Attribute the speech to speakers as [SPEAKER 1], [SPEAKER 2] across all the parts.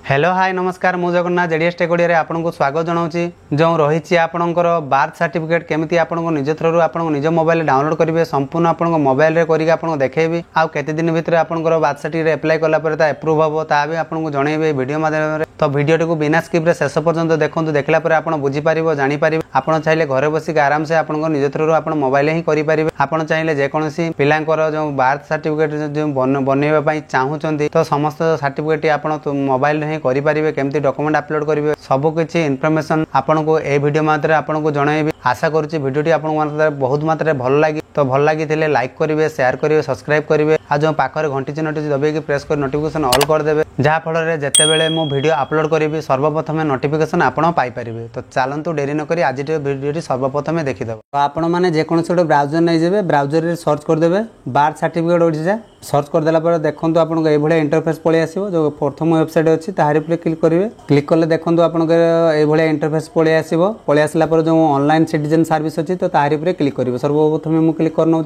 [SPEAKER 1] Hello hi नमस्कार मु Jagannath JDS take Odia आपको स्वागत जनाऊँगी जो रही आपंकर बार्थ सर्टिफिकेट केमी आपको निज थ्रू आप निज मोबाइल डाउनलोड करेंगे संपूर्ण आप मोबाइल करके आपको देखेबी आउ केते दिन भितर आपंकर बार्थ सर्टिफिकेट अप्लाई कलापर एप्रूव हम ता भी आपको जनइबे वीडियो माध्यम तो वीडियो को बिना स्किप शेष पर्यंत देखूँ देखला आप बुझीपार जानीपारे आप चाहिए घरे बसिक आराम से आप निज थ्रू आप मोबाइल ही करेंगे आप चाहिए जेकोसी पिलांकर जो बार्थ सर्टिफिकेट जो बनवाई चाहूँगी तो समस्त सर्टिफिकेट आप मोबाइल ही करेंगे केमती डॉक्यूमेंट अपलोड करेंगे सबकि इनफॉरमेशन आपको ए वीडियो माध्यम आपको जनइबी आशा करुच्ची वीडियोटी आपको बहुत मात्रा भल लगी तो भल लगी लाइक करेंगे शेयर करेंगे सब्सक्राइब करेंगे आज जो पाखे घंटी चिन्हटी दबाई प्रेस कर नोटिफिकेशन ऑल करदे जहाँफल जितेबाला मु वीडियो अपलोड करी सर्वप्रथम नोटिफिकेशन आपड़ पाइपर तो चलतु डेरी नक आज वीडियो सर्वप्रथम देखीद तो आपण मैंने जेको गोटे ब्राउजर नहीं जाए ब्राउजर सर्च करदे बार्थ सर्टिफिकेट ओडिशा सर्च करदेला देखो आपको ये इंटरफेस पलि आसो जो प्रथम वेबसाइट अच्छी तारी क्लिक करेंगे क्लिक कले देखो आपको ये इंटरफेस पलि आसो पलि आसला जो ऑनलाइन सिटीजन सर्विस अच्छी तो तारी क्लिक करेंगे सर्वप्रथम मुझे क्लिक करना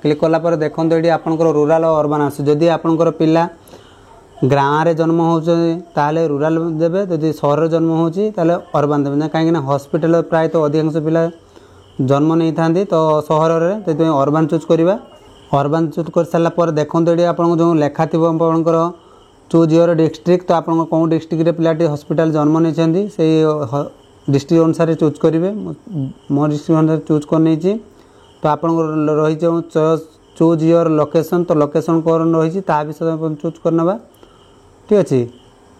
[SPEAKER 1] क्लिक कलापर देखो ये आपंकर रूराल अर्बान आस जदि आपंकर पिला गाँव जन्म होते रूराल देवे जदि सहर जन्म होती अर्बान देवे कहीं हॉस्पिटल प्रायतः अधिकांश पिला जन्म नहीं था तो सहर में अर्बान चूज करवा अर्बान चूज कर सारापर देखो ये आपको जो लेखा थी आपंकर चूज योर डिस्ट्रिक्ट तो आप कौन डिस्ट्रिक्ट पिलाटी हॉस्पिटल जन्म नहीं से डिस्ट्रिक्ट अनुसार चूज करेंगे मो डिस्ट्रिक्ट अनुसार चूज कर तो आप रही चूज योर लोकेशन तो लोकेशन कौन रही विषय चूज करना ठीक अच्छे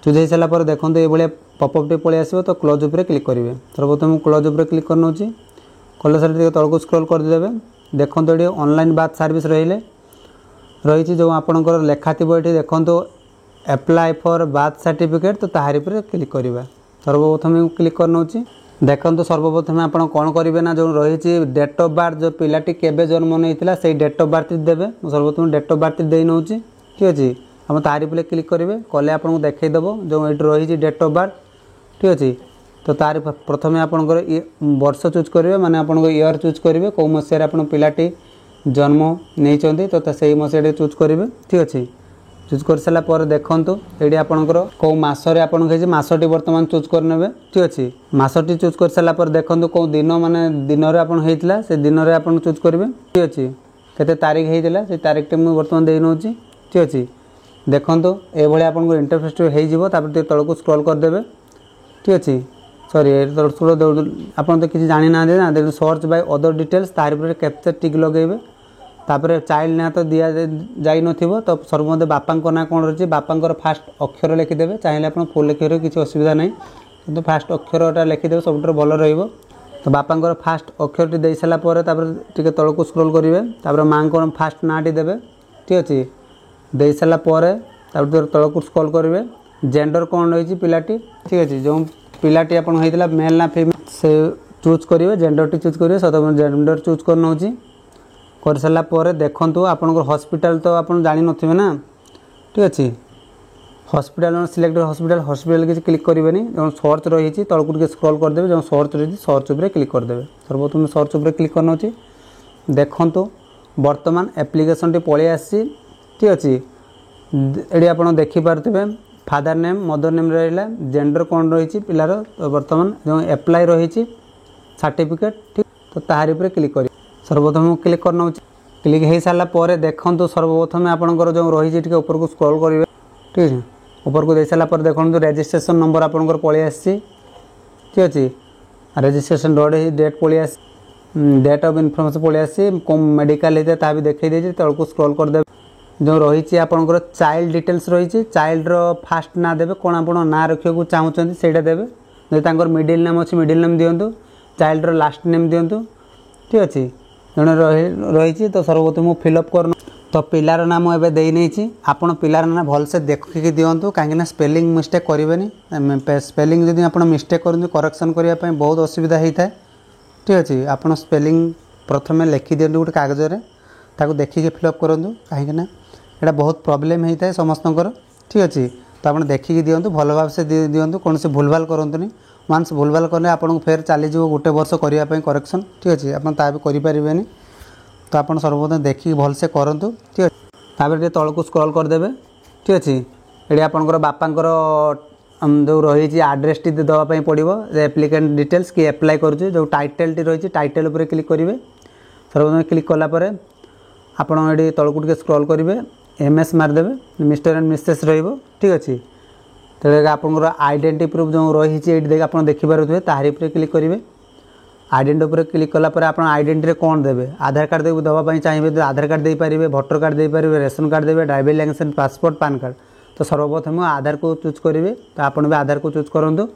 [SPEAKER 1] चूज हो सारापर देखो ये भाया पपअप टे पलि आसो तो क्लोज उपर क्लिक करेंगे सर्वप्रथम क्लोज उपर क्लिक करना कले सारे तौक स्क्रॉल करदे देखो ये ऑनलाइन बार्थ सर्विस रही जो आपंकर लेखा थी ये देखो अप्लाई फॉर बार्थ सर्टिफिकेट तो ताहारी पर क्लिक करवा सर्वप्रथम क्लिक करना देखो सर्वप्रथम आप कौन करेंगे ना जो रही डेट ऑफ बार्थ जो पिलाटी केबे जन्म नहीं से डेट ऑफ बार्थ देवे सर्वप्रथम डेट ऑफ बार्थ दे नौ ठीक अच्छे आप तारी पे क्लिक करेंगे कले आपको देखईदेव जो ये रही डेट ऑफ बार्थ ठीक अच्छे तो तार प्रथम आपंकर वर्ष चूज करेंगे माने आपको ईयर चूज करेंगे कौ मसीह आप पिलाटी जन्म नहीं तो से मसीह चूज करेंगे ठीक अच्छे चूज कर सारापर देखूँ ये आपंकर कौ मसरे आपको मसटी बर्तमान चूज करने ठीक अच्छे मसटी चूज कर सारापर देखूँ कौ दिन माने दिन में आप से दिन में आप चूज करेंगे ठीक अच्छे केते तारीख होता से तारीख टे मुझे बर्तमान दे नौ ठीक अच्छे देखूँ ये आपको इंटरफेस हो तौक स्क्रॉल करदे ठीक अच्छे सॉरी आप तो किसी जानी ना देखो सर्च बाय अदर डिटेल्स तार कैप्चर टिक लगेबे तापर चाइल्ड ना तो दिया जाई नथिबो तो सर्वमध्य बापा ना कौन रही बापा फास्ट अक्षर लिखिदेवे चाहिए आप फुल लिखे किसी असुविधा नहीं किंतु फास्ट अक्षरटा लिखिदेवे सब भल रहिबो तो बापा फास्ट अक्षर दे सारापर टे तौक स्क्रॉल करेंगे माँ को फास्ट नाटी देवे ठीक अच्छे दे सारापर तौक स्क्रॉल करेंगे जेंडर कौन रही पिलाटी ठीक अच्छे जो पिलाटी आप मेल ना फीमेल से चूज करेंगे जेंडर टी चूज करेंगे सत जेंडर चूज करना कर सारापर देखूँ आपंकर हॉस्पिटल तो आप जानी नथिबे ना ठीक अच्छे हॉस्पिटल सिलेक्ट हॉस्पिटल किसी क्लिक करेंगे जो सर्च रही तौक टे स्क्रॉल करदे जो सर्च रही सर्च उपर क्लिक करदे सर्वप्रथम सर्च उपर क्लिक करना देखूँ बर्तमान एप्लिकेशन टी पलि आसी ठीक अच्छे ये आप देखिपे फादर नेम मदर नेम रहा जेंडर कौन रही पिलार तो बर्तमान जो एप्लाई रही सर्टिफिकेट ठीक तो ताहारी पर क्लिक कर सर्वप्रथम क्लिक करना क्लिक हो सारापर देखो सर्वप्रथम आपंकर जो रही ऊपर को स्क्रॉल करेंगे ठीक है ऊपर को दे सारापर देखो रजिस्ट्रेशन नंबर आपंकर पलि आसी ठीक अच्छे रजिस्ट्रेशन डेट पलि आस डेट ऑफ इनफॉरमेशन पलि आसी कौन मेडिकल होता है भी देखी तौक स्क्रॉल करदे जो रही आपंकर चाइल्ड डिटेल्स रही चाइल्ड फास्ट ना देवे कौन आप ना रखा चाहूँगी से देवे जब मिडिल नेम अच्छी मिडिल नेम दिंतु चाइल्ड लास्ट नेम दिंतु ठीक अच्छे जड़े रही तो सर्वप्रथम फिलअप कर तो पिलार नाम एवं दे नहीं आपड़ पिलार ना भलसे देखिकी दिंतु कहीं स्पेलिंग मिस्टेक करेंगे स्पेलिंग जब आप मिस्टेक कर करेक्शन करने बहुत असुविधा होता है ठीक अच्छे आप स्पेलिंग प्रथम लिखि दिंतु गोटे कागज ताको देखिए फिलअप करूँ कहीं यहाँ बहुत प्रोब्लेम होता है समस्तकर ठीक अच्छे तो आप देखिकी दिंतु भल भाव से दिंतु कौन से भूलभाल करूँ वन्स भूलभाल कले आपको फेर चलीज गोटे वर्ष करने करेक्शन ठीक अच्छे आप करें तो आप सर्वप्रथम देखिए भलसे करूँ ठीक है तौक स्क्रॉल करदे ठीक अच्छे ये आपंकर बापांकर जो रही आड्रेस टी दवाई पड़ो एप्लिकेंट डिटेल्स कि एप्लाय करुचे जो टाइटल टी रही टाइटल उपर क्लिक करेंगे। सर्वप्रथम क्लिक कलापर आपड़ ये तलक टे स्क्रॉल करेंगे MS मारदेवे मिस्टर एंड मिसेस ठीक अच्छे। तो आपंकर आइडेंटिटी प्रूफ जो रही ये आप देखिपे तारी क्लिक करेंगे। आइडेंटिटी उपर क्लिक कलापर आप आइडेंटिटी कौन देवे आधार कार्ड देवाई चाहिए तो आधार कार्ड दे पारे भोटर कार्ड दे पारे रेशन कार्ड देवे driving licence passport PAN card. तो सर्वप्रथम आधार को चूज करेंगे तो आपड़ भी आधार को चूज करूँ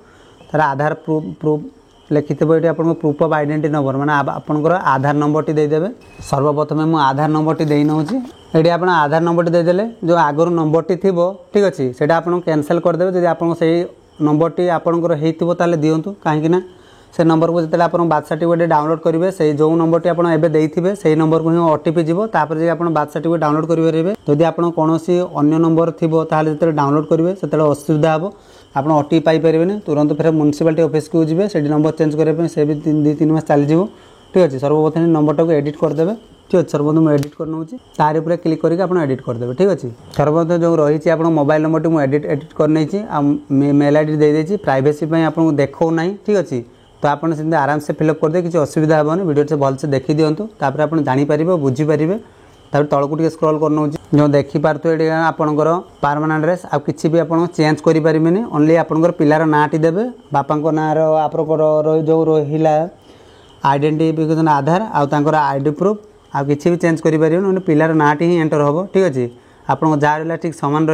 [SPEAKER 1] तार आधार प्रूफ लिखि ये आप प्रूफ ऑफ आइडेंटिटी नंबर माने आपंकर आधार नंबर टी देदेवे। सर्वप्रथम मुझे आधार नंबर टी दे नौची ये आप आधार नंबर टी देदेले जो आगुरी नंबर टी थी ठीक अच्छे से आपको कैनसल करदे। जब आप नंबर टी आपंकर होता दिंतु कहीं से नंबर को जिते आप बार्थ सर्टिफिकेट डाउनलोड करेंगे से जो नंबर टी आप देते से नंबर को ही OTP जीव तापर आप बार्थ सर्टिफिकेट डाउनलोड करेंगे। जदि आप कौन अन्य नंबर थी जो डाउनलोड करेंगे से असुविधा हे आप OTP पाइपर तुरंत फिर म्यूनिसिपालिटी ऑफिस को जी से नंबर चेंज करने से भी 2-3 मास चलीज ठीक अच्छे। सर्वप्रथम नंबर टाक एडिट करदे ठीक अच्छे। सर्वप्रथम मुझे एडिट कर नौची तार उपर क्लिक करके आप एडिट करदे ठीक अच्छे। सर्वप्रथम जो रही आप मोबाइल नंबर टी मुझे एडिट कर नहीं मेल ID देदेजी प्राइवेसी आपको देखो ना ठीक अच्छे। तो आपने से आराम से फिलअप करदे किसी असुविधा हेनी वीडियो से भलसे देखी दिंतु तापर आप जानीपर बुझीपारे। तापर तलक टे स्क्रॉल कर नौ जो देखिपे आपंकर परमानेंट एड्रेस आ कि भी आप चेंज करें ओनली आपंकर पिलार नाटी देवे बापा ना आपंकर जो रहा आइडेंटिफिकेशन आधार आउर आईडी प्रूफ आ कि भी चेंज करें पिलार नाटी ही एंटर हम ठीक अच्छे। आप जहाँ रहा ठीक सामान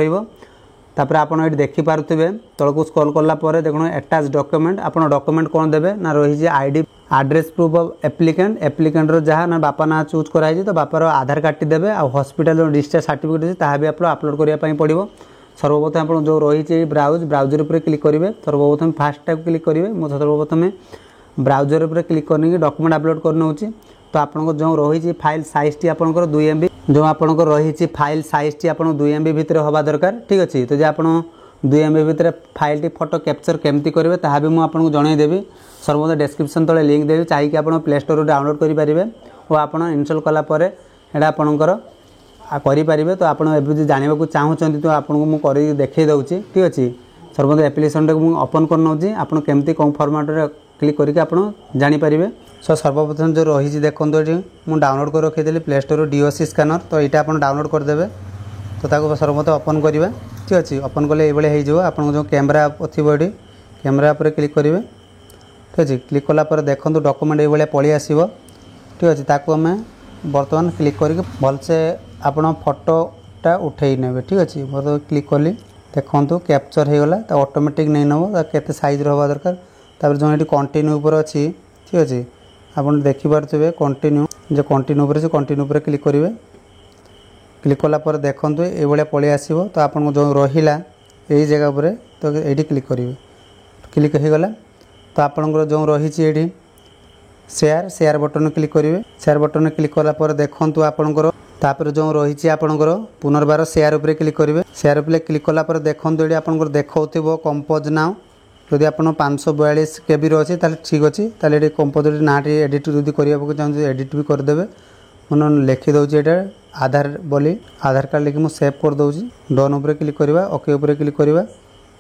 [SPEAKER 1] तापर आप ये देखिपे तलक स्क्रॉल कलापर देखो अटैच डॉक्यूमेंट आप डॉक्यूमेंट कौन देवे ना रही ID address proof of applicant जहाँ ना बापा ना चूज कराई तो बापार आधार कार्ड टी देवे आ हॉस्पिटल जो डिस्चार्ज सर्टिफिकेट अच्छे ताहा भी आप अपलोड करने पड़ो। सर्वप्रथम आप जो रही ब्राउजर उपर क्लिक करेंगे। सर्वप्रथम फास्ट टाइप क्लिक करेंगे मुझे सर्वप्रथम ब्राउजर उपर क्लिक करके डॉक्यूमेंट अपलोड कर नौची। तो आपको जो रही फाइल साइज टी आपंकर 2 MB जो आपंकर रही फाइल साइज टी आप 2 MB भितर हवा दरकार ठीक अच्छे। तो जो आप 2 MB भितर फाइल टी फोटो कैप्चर केमती करेंगे ताहा भी मुझे जनईदेवी। सर्वप्रथम डिस्क्रिप्शन तले लिंक देवी चाहिए आप प्ले स्टोर डाउनलोड करेंगे और आप इंस्टॉल कलापर एटा आपंकर करेंगे। तो आप जानवा चाहूँगी तो आपको मुझे देखई दूसरी ठीक अच्छे। सर्वप्रथम एप्लिकेशन टाक ओपन कर नौची आप केमती कौन फॉर्मेट क्लिक करके आप जानीपर। सो सर्वप्रथम जो रही देखो ये मुझे डाउनलोड कर रखी प्ले स्टोर DOC स्कैनर तो यहाँ आप डाउनलोड करदे। तो सर्वप्रथम ओपन करवा ठीक अच्छे। ओपन कले ये आप जो कैमरा थी ये कैमरा पर क्लिक करेंगे ठीक अच्छे। क्लिक कलापर देखो डॉक्यूमेंट ये पलि आसो ठीक अच्छे। ताकू आम बर्तमान क्लिक करके भलसे आप फोटोटा उठे ने ठीक अच्छे। बर्तमान क्लिक कली देखो कैप्चर हो गला तो ऑटोमेटिक नहीं नब केते साइज हवा दरकार। तापर जो ये कंटिन्यू उपर अच्छी ठीक अच्छे आप देखिपे कंटिन्यू जो कंटिन्यू उपर से कंटिन्यू उपर क्लिक करेंगे। क्लिक कलापर देखो ये पलि आसो तो आप जो रहा यही जगह पर तो ये क्लिक करेंगे। क्लिक हो गला तो आपंकर जो रही शेयर बटन क्लिक करेंगे। शेयर बटन क्लिक कलापर देखो आपंकर तापर जो रही आपंकर पुनर्बार शेयर उपर क्लिक करेंगे। शेयर उपर क्लिक कलापर देखो ये आपंकर देखो कंपोज नाउ जदि आप 542 KB अच्छे ठीक अच्छे ये कंपोज ना एडिट जब करने चाहते एडिट भी करदे। मैंने लिखिदे ये आधार बोली आधार कार्ड लिखी मुझे सेव कर दूसरी। डन उपर क्लिक करवा ओके उपर क्लिक करवा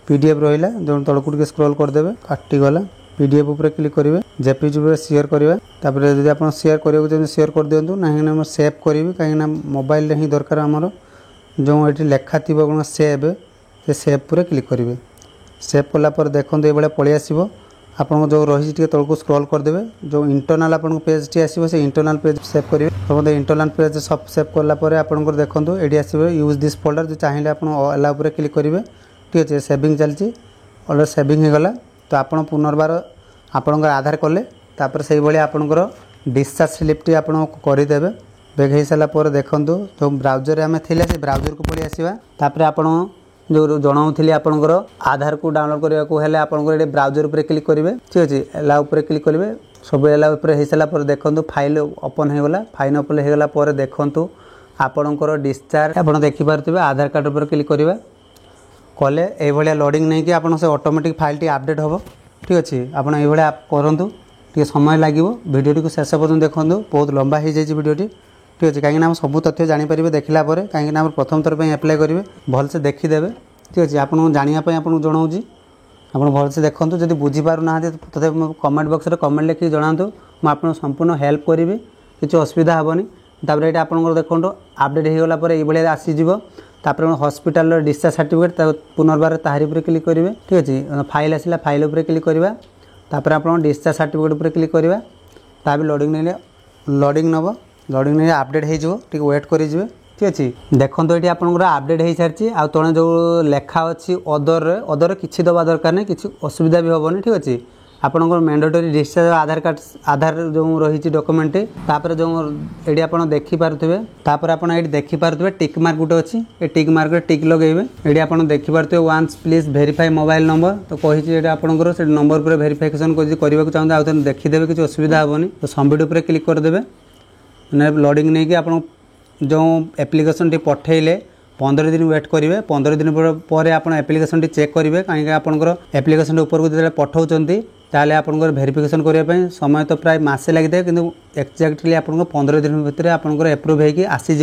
[SPEAKER 1] PDF रहा जो तलक टे स्क्रॉल करदे काटिगला PDF उपर क्लिक करेंगे। JPG उपर शेयर करवा तापर जब आप शेयर करने शेयर कर दिंतु ना सेव करी कहीं मोबाइल ही दरकार आमर जो ये लेखा थी सेव से सेव पर क्लिक करेंगे। सेव कलापर देखो ये पलि आसो आप जो रही तलक स्क्रॉल करदे जो इंटरनाल आप पेज टी आसो से इंटरनाल पेज सेव करेंगे। तो इंटरनाल पेज सब सेव कलापर आपंकर देखो ये आसो यूज दिस फोल्डर जो चाहिए आप एला उपर क्लिक करेंगे ठीक अच्छे। सेविंग चलती अलरेडी सेविंग हो गला। तो आप पुनर्बार आपंकर आधार कले तापर से भाई आपंकर डिस्चार्ज स्लिप टी आप करदे। बेग हो सारापर देखो जो ब्राउजर आम थे से ब्राउजर को पलि आसवा तापर आप जो जनाऊली आपंकर आधार को डाउनलोड करने को हेले आपंकर ये ब्राउजर उपर क्लिक करेंगे ठीक अच्छे। एला उपर क्लिक करेंगे सब एला उपर हो सारापर देखो फाइल ओपन हो गला। फाइल ओपन हो गला देखो आपंकर डिस्चार्ज आप देखिपे आधार कार्ड उपर क्लिक करवा कले ये लोडिंग नहीं कि आप से ऑटोमेटिक फाइल टी अपडेट हम ठीक अच्छे। आप ये करूँ टे समय लगे भिडियो को शेष पर्यटन देखो बहुत लंबा हो जाए भिडियोटी ठीक अच्छे। कहीं सब तथ्य जानीपर देखला कहीं प्रथम थर पर एप्लाय करेंगे भलसे देखीदे ठीक अच्छे। आपको जानापी आपको जनाऊँ ଆପଣ ଭଲସେ ଦେଖନ୍ତୁ ଯଦି ବୁଝିପାରୁନାହାନ୍ତି ତଥାପି କମେଣ୍ଟ ବକ୍ସରେ କମେଣ୍ଟ ଲେଖିକି ଜଣାନ୍ତୁ ମୁଁ ଆପଣଙ୍କୁ ସମ୍ପୂର୍ଣ୍ଣ ହେଲ୍ପ କରିବି କିଛି ଅସୁବିଧା ହେବନି। ତାପରେ ଏଇଟା ଆପଣଙ୍କର ଦେଖନ୍ତୁ ଆପଡେଟ୍ ହେଇଗଲା ପରେ ଏଇଭଳିଆ ଆସିଯିବ। ତାପରେ ହସ୍ପିଟାଲର ଡିସଚାର୍ଜ ସାର୍ଟିଫିକେଟ୍ ପୁନର୍ବାର ତାହାରି ଉପରେ କ୍ଲିକ୍ କରିବେ ଠିକ୍ ଅଛି। ଫାଇଲ୍ ଆସିଲା ଫାଇଲ୍ ଉପରେ କ୍ଲିକ୍ କରିବା ତାପରେ ଆପଣ ଡିସଚାର୍ଜ ସାର୍ଟିଫିକେଟ୍ ଉପରେ କ୍ଲିକ୍ କରିବା ତାପରେ ଲୋଡ଼ିଂ ନେଲେ ଲୋଡ଼ିଂ ନେବ लोडिंग नहीं अपडेट हो वेट करेंगे ठीक अच्छे। देखो ये आपंकर अपडेट हो सारी आ तले जो लेखा अच्छी अदर किसी दबा दरकार नहीं किसी असुविधा भी हेनी ठीक अच्छे। आपंकर मैंडेटरी डिस्चार्ज आधार जो रही डॉक्यूमेंट तापर जो ये आप देखिपे तापर आप देखिपे टिक मार्क गोटे अच्छी ये टिक मार्क टिक लगेबे ये आप देखिपे once please verify mobile number तो कही आपंकर से नंबर पर वेरीफिकेशन करने चाहते आउ देखीदे किसी असुविधा हेनी तो सबमिट उपर क्लिक करदे लोडिंग नहीं कि आप जो एप्लिकेशन टी पठेले 15 दिन वेट करेंगे 15 दिन पर आप एप्लिकेशन टी चेक करेंगे कहीं आपंकर एप्लिकेशन ऊपर को जो पठाऊँ ताले आपंकर वेरिफिकेशन करने समय तो प्राय मसे लगी था कि एक्जाक्टली आप 15 दिन भितर आपंकर एप्रूव होगी आसीज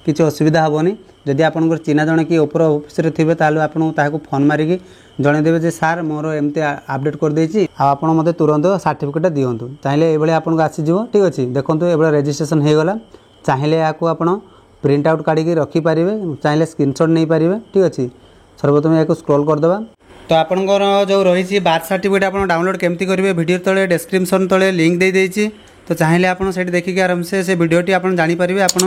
[SPEAKER 1] किसी असुविधा हेनी। जदि आपंकर चिन्हा जड़े कि ऊपर ऑफिस थे ताल आपको फोन मारिकी जनईदेवे जे सार मोर एमती अपडेट कर देछि आप मते तुरंत सर्टिफिकेट दिंतु चाहिए ये आपको आसीज ठीक अच्छे। देखो ये रेजिस्ट्रेशन हो गला चाहिए आपको आप प्रिंट आउट काढ़ी रखिपारे चाहिए स्क्रीनशॉट नहीं पारे ठीक अच्छे। सर्वप्रथम या स्क्रॉल करदे तो आपंकर जो रही बार्थ सर्टिफिकेट आप डाउनलोड केमती करेंगे वीडियो तले डिस्क्रिप्शन तले लिंक दे देछि तो चाहिए आप देखिए आराम से वीडियोटी आप जानीपारे आप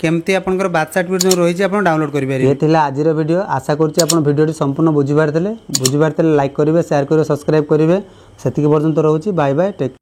[SPEAKER 1] केमती आपंकर बार्थ सर्टिफिकेट जो रही है डाउनलोड करेंगे। ये थिला आजिर वीडियो आशा करुँच वीडियोटी संपूर्ण बुझीपारे लाइक करेंगे शेयर करेंगे सब्सक्राइब करेंगे से पर्यंत रोचे बाय बाय टेक।